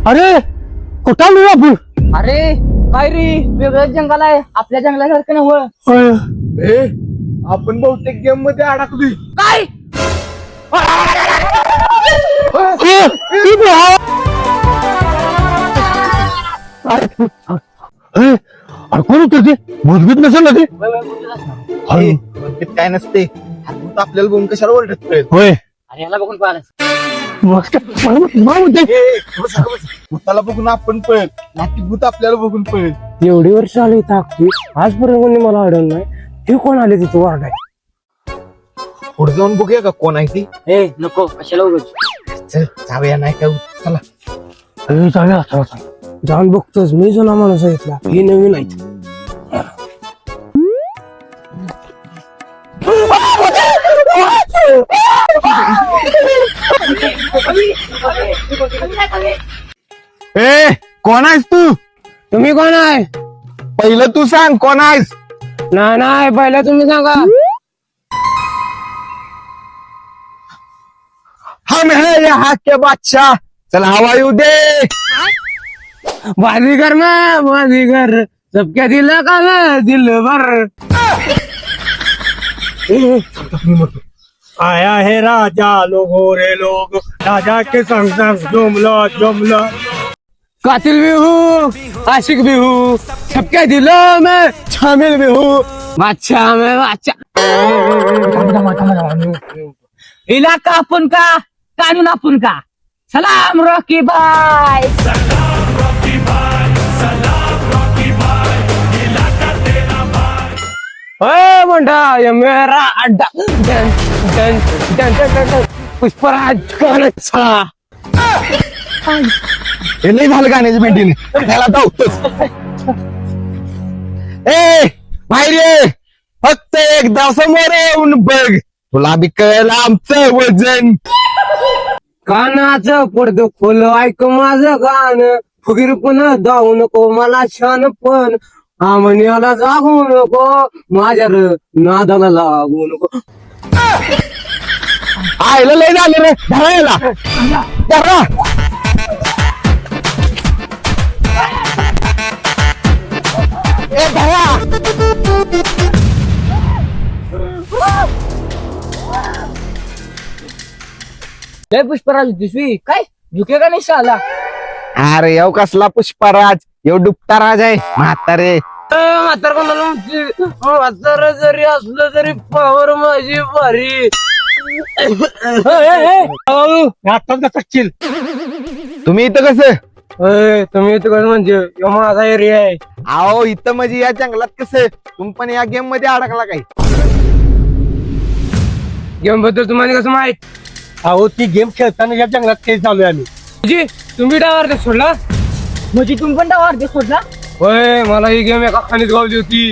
अरे कुठं आलोय आपण? अरे काय रे वेगळंच जंगल आहे आपल्या जंगलासारखं नव्हतं. होय. आपण बहुतेक गेम मध्ये अडकलोय. काय अरे कोण होतं ते? भूतभीत नसेल ना ते? हे, ते काय नसते भूत आपल्याला बघून कशाला ओरडत कळेल. होय. अरे याला बघून पाहिलं मग काय? मला म्हणते. भूताला बघून आपण पळेल नाही भूत आपल्याला बघून पळेल. एवढी वर्ष आली टाकली आजपर्यंत कोणी मला आढळलं नाही. हे कोण आले तिथे वारडाय? पुढे जाऊन बघूया का कोण आहे ती. ए नको कशाला उगाच. चल जाऊया नाही का चला. जाऊया चला. जाऊन बघतोच मी जुना माणूस आहे इथला. ही नवीन आहे. ए कोण आहेस तू? तुम्ही कोण आहे? पहिलं तू सांग कोण आहेस. नाही पहिला तुम्ही सांगा. हम है यहाँ के बादशाह चल हवा येऊ दे. बाजीगर में बाजीगर सबके दिल का मैं दिल भर. आया है राजा लोगो रे लोग राजा के संग संग जुमला जुमला. कातिल भी हूँ आशिक भी हूँ सबके दिलों में शामिल भी हूँ. बादशाह में बादशाह. इलाका आपण का कानून आपण का. सलाम रॉकी बाय. ओए मुंडा ये मेरा अड्डा. Done done done done done. Pushpraj कौन अच्छा. हे नाही झालं गाण्याची मेंटेन त्याला धावतोच. ए बाहेर ये फक्त एकदा समोर येऊन बघ तुला बी कळलं आमचं वजन. कानाचं पडदं खोल ऐक माझं गाणं. फुगीर पण जाऊ नको मला शान पण. आमण्याला जागू नको माझ्या नादाला लागू नको. आयला लय झालं रे धरायला धरा. ए धरा. लय पुष्पराज दिसवी काय झुके का नाही शाला. अरे येऊ कसला पुष्पराज येऊ डुबता राज आहे म्हातारे. म्हातार कोणाला म्हणते? म्हातार जरी असलं तरी पावर माझी भारी. तुम्ही इथं कसं? तुम्ही इथं कसं म्हणजे ह्यो माझा एरिया आहे. अहो इथं म्हणजे या जंगलात कसं तुम्ही पण या गेम मध्ये अडकला काय? गेम बद्दल तुम्हाला कसं माहित? अहो ती गेम खेळताना या जंगलात खेळ चालू आहे आम्ही. म्हणजे तुम्ही डावार सोडला? म्हणजे तुम्ही पण डावा अर्धे सोडला. होय मला ही गेम एका खाणीत गावली होती.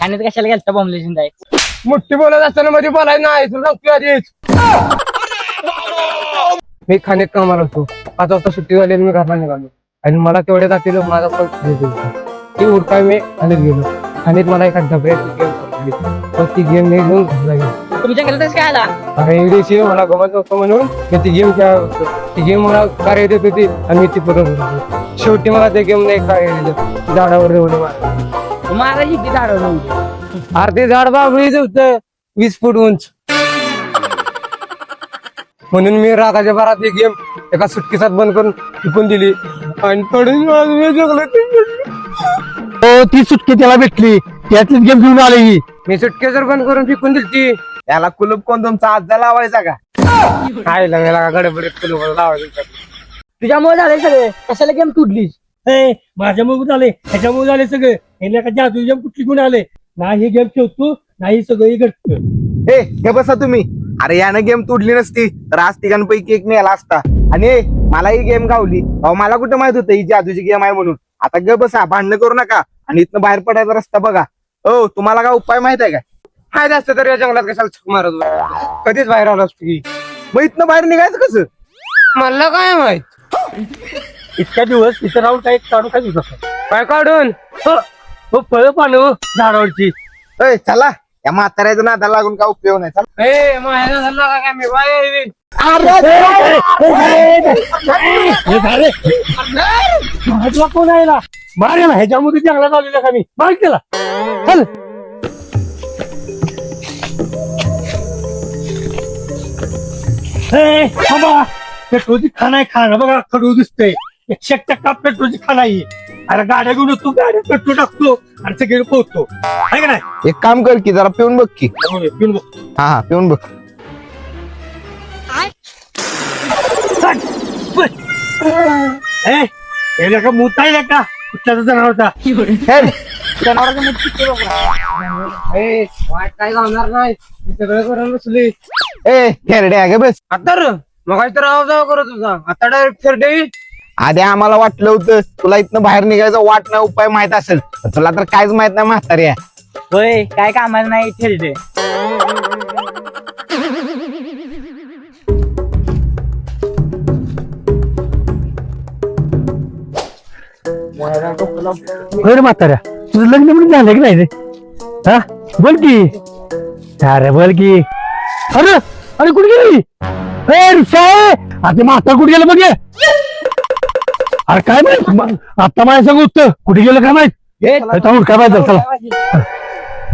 ठाण्यात कशाला गेलता बॉम्बलेशन जाय. मोठी बोलत असताना मध्ये बोलायचं नाही तुला सांगतो आधीच. मी खाण्यात कामाला होतो. 5 वाजता सुट्टी झाली आणि मी घरला निघालो आणि मला तेवढ्या जातील माझा पण ती उरकाय मी खाण्यात गेलो. खाण्यात मला एका डबऱ्याची गेम सापडली. पण ती गेम मी घेऊन घरला गेलो. तुम्ही जंगलातच काय आला. अरे इंग्लिश मला गमत नव्हतं म्हणून मी ती गेम खेळत होतो. ती गेम मला कार्य देत होती आणि मी ती परत होतो. शेवटी मला त्या गेम नाही कार्य दिलं. झाडावर उडी मारली. महाराज किती दारू. अर्धे झाड बाबळीच होतं 20 फूट उंच. म्हणून मी रागाच्या भरात ही गेम एका सुटकीसात बंद करून विकून दिली आणि पडून ती सुटकी त्याला भेटली त्यातलीच गेम घेऊन आली ही. मी सुटके जर बंद करून विकून दिली. त्याला कुलूप कोण तुमचा आजा लावायचा का? काय लागला गडबडीत कुलूप लावायचं. तुझ्यामुळे झाले सगळे कशाला गेम तुटलीस. माझ्या मुळे झाले ह्याच्यामुळे झाले सगळे. हे का जादू गेम कुठली गुण आले नाही. हे गेम खेळतो नाही सगळं घडतं. हे बसा तुम्ही. अरे यानं गेम तुडली नसती तर आज तिघांपैकी एक मिळाला असता. आणि मला ही गेम गावली. अहो मला कुठं माहित होतं ही जादूची गेम आहे म्हणून. आता ग बसा भांडणं करू नका आणि इथनं बाहेर पडायचा रस्ता बघा. हो तुम्हाला काय उपाय माहित आहे का? माहित असतं तर या जंगलात कशाला छक मारत होतो? कधीच बाहेर आलो असतो की. मग इथनं बाहेर निघायचं कसं? मला काय माहित. इतक्या दिवस इथं राहून काही काढू काय दिवस काय काढून फळ पानं झाडावरची. चला या म्हाताऱ्याचं नादाला लागून काय उपयोग नाही. चल. तुला कोण आहे ना मार याला ह्याच्यामध्ये चांगला चाललेला का मी मार केला चल बाबा पेट्रोलची खाना आहे खाना बघा खडू दिसतंय 100% पेट्रोलची खाना आहे. अरे गाड्या घेऊन तू गाड्या पेट्रोल टाकतो आणि सगळे पोहतो आहे का नाही एक काम कर की जरा पिऊन बघ की. पिऊन बघ. हा पिऊन बघ. याला का मूत आहे का कुठल्याचा जनावरचा जनावरांचं मूत किती काय जाणार नाही सगळं करून बसली ए खेरड्या ग बस. आता मग काय तर आवाज करत होता आता डायरेक्ट फिरडे. आधी आम्हाला वाटलं होतं तुला इथनं बाहेर निघायचा वाट नाही उपाय माहित असेल पण तुला तर काहीच माहित नाही म्हाताऱ्या. होय काय कामाला नाही फिरडे. रे म्हाताऱ्या तुझं लग्न म्हणून झालं की नाही रे हा बोल की अरे बोल की अरे अरे कुठे गेली आता म्हातार कुठे गेलं बघ अरे काय माहित आता माझ्या सांग उत्तर कुठे गेलं काय माहित उडका पाहिजे चला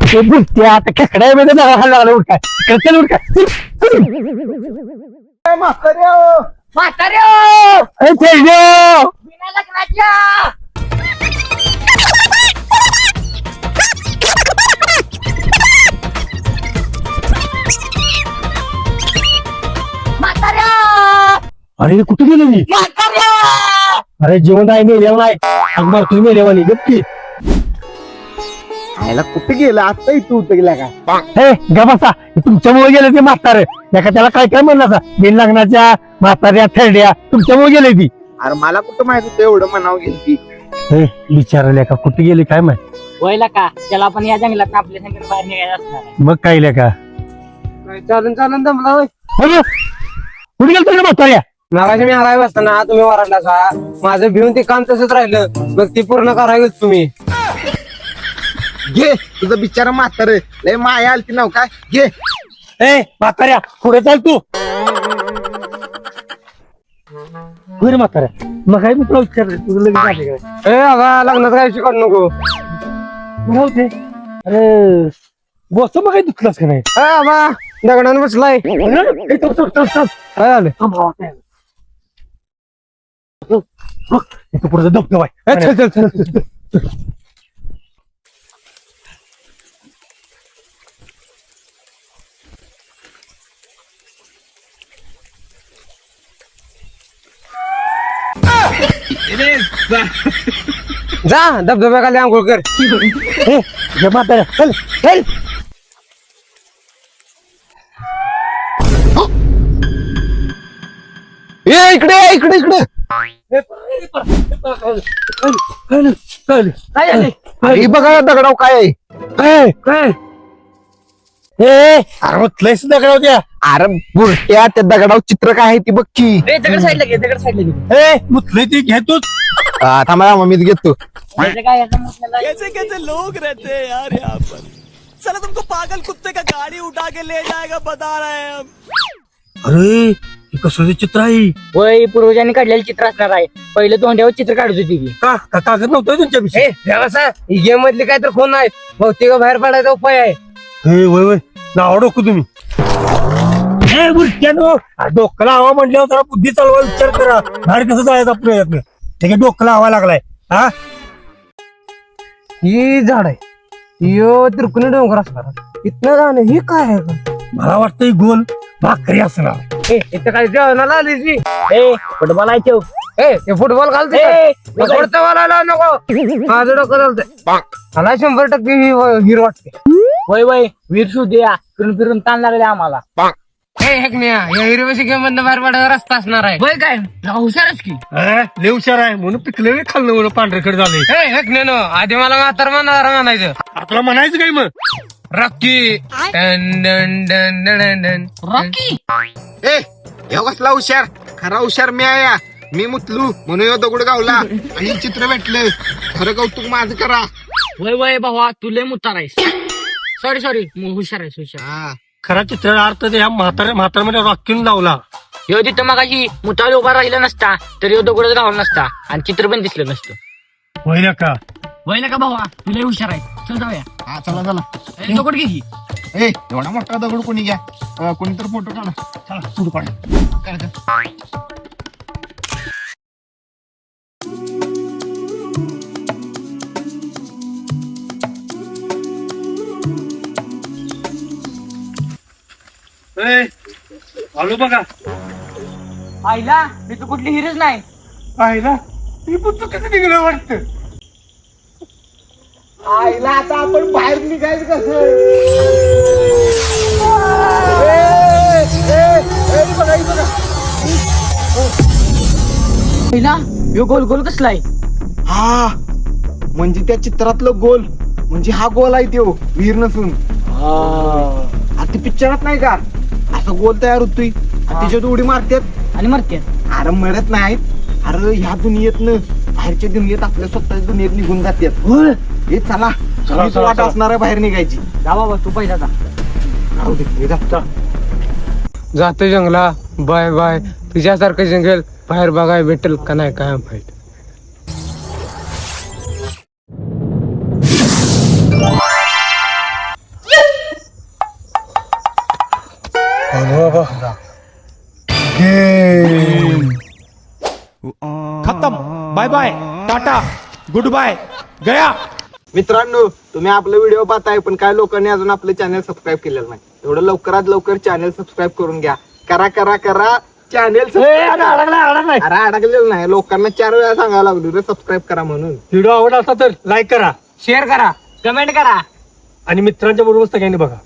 ते बोलते आता खेकड्या मध्ये दगड खायला लागला उडकाय चल उडकाय अरे कुठे गेलो मी अरे जेवण आहे मेल्यावर नाही अगदी तुम्ही मेल्यावानी गप्पी आयला कुठे गेलं आता इथं होतं गेला का. हे गबासा तुमच्यामुळे गेले ते म्हातारे एका त्याला काय काय म्हणलं बिन लग्नाच्या म्हाताऱ्या थेरड्या तुमच्यामुळे गेले ती. अरे मला कुठं माहित होतं एवढं म्हणावं गेली ती. हे विचारले का कुठे गेली काय माहित. होयला का त्याला आपण या जंगलात आपल्या संग बाहेर निघायचं असणार मग काय का चालून चालून दमला होय. कुठे गेल तुझ्या म्हाताऱ्या मागाशी मी हराय बसताना तुम्ही वराडला माझं भिवून ते काम तसंच राहिलं मग ती पूर्ण करायच तुम्ही. घे तुझं बिचारा म्हातारे लय माया आलती नाव काय घे. ए म्हाताऱ्या पुढे चाल तू रे म्हाताऱ्या मग काय मी तुला विचारलं तुझं लग्न झाले काय ए अगा लग्नात काय शिकवू नको. होते अरे बस मग काय दुखलास का नाही बा दगडानं बसलाय काय झालं इथं पुढे धबधबा आहे चल चल चल जा धबधब्याखाली आंघोळ कर. हे म्हाताऱ्या चल चल ए इकडे इकडे इकडे काय झाले ही बघा दगडाव काय आहे. काय काय अरे लयच दगड होत्या अरे बुरट्या त्या दगडाव चित्र काय आहे ती बघ की. दगड साईडला घे दगड साईडला घे. मुतलंय ती घेतोच थांबा मीच घेतो. काय कैसे कैसे लोग रहते हैं यार यहाँ पर. साला तुमको पागल कुत्ते का गाड़ी उठा के ले जाएगा बता रहे हैं हम. अरे कसं चित्र आहे होय पूर्वजांनी काढलेलं चित्र असणार आहे. पहिलं तोंड्यावर चित्र काढत होती ती. का कागद नव्हतं तुमच्या ही गेम मधली काय तर खून नाही बहुतेक बाहेर पडायचा उपाय आहे. हे वय वय नाव डोकं तुम्ही डोकं लावा म्हटल्यावर जरा बुद्धी चालवा विचार करा बाहेर कसं जायचा प्रयत्न ते डोकं लावा लागलाय हा ही झाड आहे यो तिरकुनी डोंगर असणार इथनं जाणं ही काय आहे. मला वाटतं ही गोल भाकरी असणार इथं काय जेवणाला आली ती फुटबॉल आहे ठेव. ते फुटबॉल घालते नको माझं डोकं चालतंय मला 100% वीर वाटते. वय वय वीर सुद्या फिरून फिरून ताण लागले आम्हाला. या हिरव्याची गेम मधनं बाहेर पडायचा रस्ता असणार आहे. वय काय हुशारच की लय हुशार आहे म्हणून पिकले खाल्लं म्हणून पांढरेकड झाले. आधी मला म्हातार म्हणायचं तुला म्हणायचं काय मग रॉकी रॉकी. ए ह्यो कसला हुशार खरा हुशार मी आहे. मी मुतलू म्हणून ह्यो दगड गावला आणि चित्र भेटलं. खरं कौतुक माझं करा. वय वय भावा तुले मुतार आहेस सॉरी हुशार आहे हुशार. खरा चित्र अर्थ ते ह्या म्हाताऱ्यामध्ये रॉकीन लावला. ह्यो तिथं मगाशी मुताला उभा राहिला नसता तर ह्यो दगडच गावला नसता आणि चित्र पण दिसलं नसतं. होय का वय का भावा तुला हुशार आहे. चल जाऊया. हा चला चला. दगड घे की. ए एवढा मोठा दगड कोणी घ्या, कोणी तर फोटो काढा. चला पुढे काढा. आलो बघा. आईला मी तू कुठली हिरीच नाही. आईला ही पुस्तक कसं निघलं वाटतं. आईला आता आपण बाहेर निघायचं कसं. आईला ह्यो गोल गोल कसलाय. हा म्हणजे त्या चित्रातलं गोल म्हणजे हा गोल आहे तो विहीर नसून. आता पिक्चरात नाही का असा गोल तयार होतोय आणि त्याच्यात उडी मारतात आणि मरते. अरे मरत नाहीत. अरे ह्या दुनियेतनं बाहेरच्या दुनियेत आपल्या स्वतःच्या दुनियेत निघून जातात. हे चला हीच वाट असणार आहे बाहेर निघायची. जा बाबा तू पहिला जा. राहू दे, हे जा. जातो जंगला. Bye bye. तुझ्यासारखं जंगल बाहेर बघाय भेटेल का नाही काय माहित. खत्म. Bye bye, tata, good bye, गया. मित्रांनो तुम्ही आपला व्हिडिओ पाहताय पण काय लोकांनी अजून आपलं चॅनल सबस्क्राईब केलेलं नाही. एवढं लवकरात लवकर चॅनल सबस्क्राईब करून घ्या. करा करा करा चॅनल. अरे अडकलेलं नाही. लोकांना 4 वेळा सांगायला लागलो सबस्क्राईब करा म्हणून. व्हिडिओ आवडला असता तर लाईक करा शेअर करा, कमेंट करा. आणि मित्रांच्या बरोबर सगळ्यांनी बघा.